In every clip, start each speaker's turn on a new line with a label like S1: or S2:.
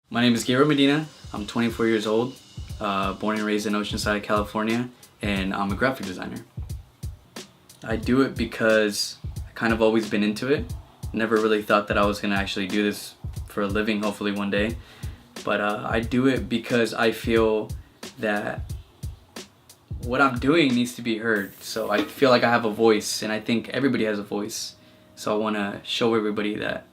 S1: My name is Gabe Medina. I'm 24 years old, born and raised in Oceanside, California, and I'm a graphic designer. I do it because I kind of always been into it. Never really thought that I was gonna actually do this for a living, hopefully one day. But I do it because I feel that what I'm doing needs to be heard. So I feel like I have a voice, and I think everybody has a voice. So I wanna show everybody that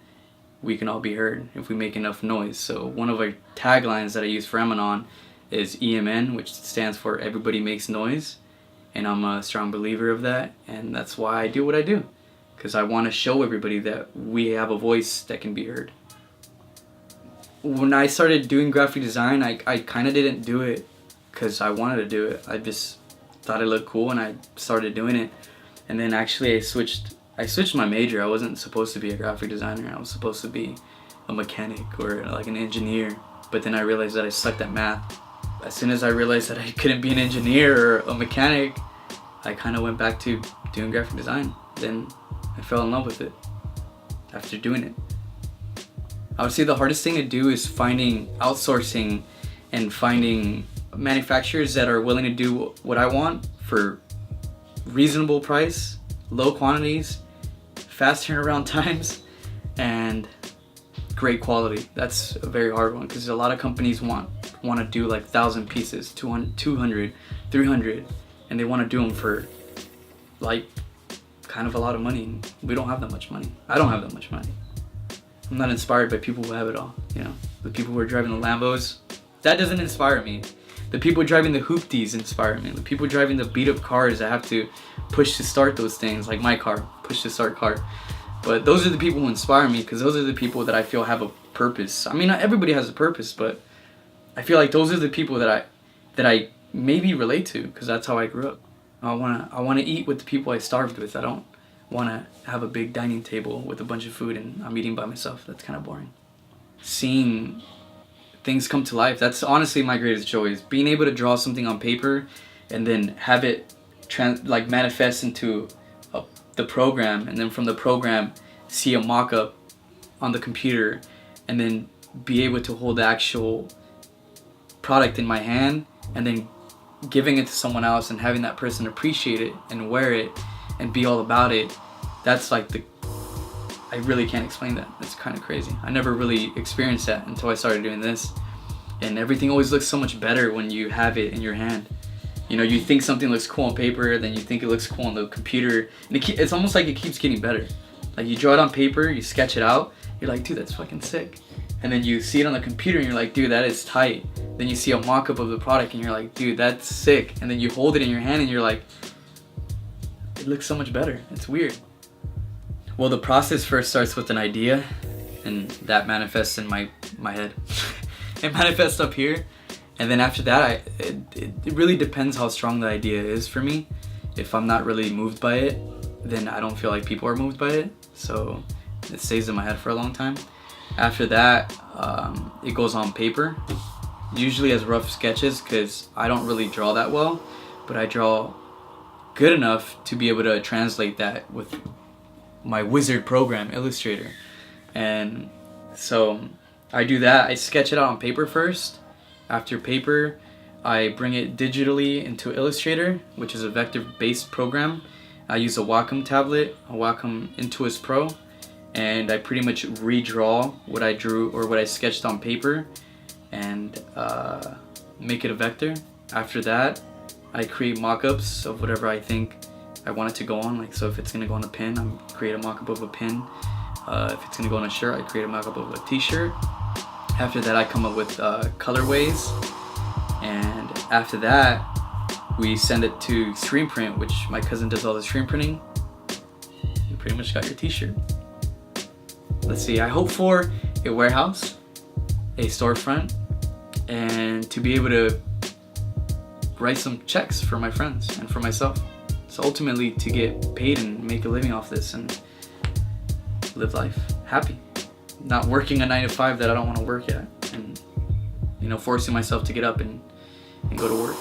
S1: we can all be heard if we make enough noise. So one of our taglines that I use for Emanon is EMN, which stands for Everybody Makes Noise, and I'm a strong believer of that, and that's why I do what I do, because I want to show everybody that we have a voice that can be heard. When I started doing graphic design, I kind of didn't do it because I wanted to do it. I just thought it looked cool and I started doing it, and then actually I switched my major. I wasn't supposed to be a graphic designer. I was supposed to be a mechanic or like an engineer. But then I realized that I sucked at math. As soon as I realized that I couldn't be an engineer or a mechanic, I kind of went back to doing graphic design. Then I fell in love with it after doing it. I would say the hardest thing to do is outsourcing and finding manufacturers that are willing to do what I want for reasonable price, low quantities, fast turnaround times, and great quality. That's a very hard one because a lot of companies want to do like 1,000 pieces, 200, 300, and they want to do them for like kind of a lot of money. We don't have that much money. I don't have that much money. I'm not inspired by people who have it all. You know, the people who are driving the Lambos, that doesn't inspire me. The people driving the hoopties inspire me. The people driving the beat up cars that have to push to start those things, like my car, push to start car. But those are the people who inspire me because those are the people that I feel have a purpose. I mean, not everybody has a purpose, but I feel like those are the people that I maybe relate to because that's how I grew up. I wanna eat with the people I starved with. I don't want to have a big dining table with a bunch of food and I'm eating by myself. That's kind of boring. Seeing things come to life, that's honestly my greatest joy, is being able to draw something on paper and then have it manifest into the program, and then from the program see a mock-up on the computer and then be able to hold the actual product in my hand and then giving it to someone else and having that person appreciate it and wear it and be all about it. That's like I really can't explain that. It's kind of crazy. I never really experienced that until I started doing this. And everything always looks so much better when you have it in your hand. You know, you think something looks cool on paper, then you think it looks cool on the computer. And it's almost like it keeps getting better. Like you draw it on paper, you sketch it out, you're like, dude, that's fucking sick. And then you see it on the computer and you're like, dude, that is tight. Then you see a mock-up of the product and you're like, dude, that's sick. And then you hold it in your hand and you're like, it looks so much better. It's weird. Well, the process first starts with an idea, and that manifests in my head. It manifests up here, and then after that, it really depends how strong the idea is for me. If I'm not really moved by it, then I don't feel like people are moved by it, so it stays in my head for a long time. After that, it goes on paper, usually as rough sketches, because I don't really draw that well, but I draw good enough to be able to translate that with my wizard program, Illustrator. And so I do that. I sketch it out on paper first. After paper, I bring it digitally into Illustrator, which is a vector-based program. I use a Wacom tablet, a Wacom Intuos Pro, and I pretty much redraw what I drew or what I sketched on paper and make it a vector. After that, I create mock-ups of whatever I think I want it to go on. Like, so if it's gonna go on a pin, I create a mock-up of a pin. If it's gonna go on a shirt, I create a mock-up of a t-shirt. After that, I come up with colorways, and after that, we send it to screen print, which my cousin does all the screen printing. You pretty much got your t-shirt. Let's see, I hope for a warehouse, a storefront, and to be able to write some checks for my friends and for myself. So ultimately to get paid and make a living off this and live life happy. Not working a 9 to 5 that I don't want to work at, and forcing myself to get up and go to work.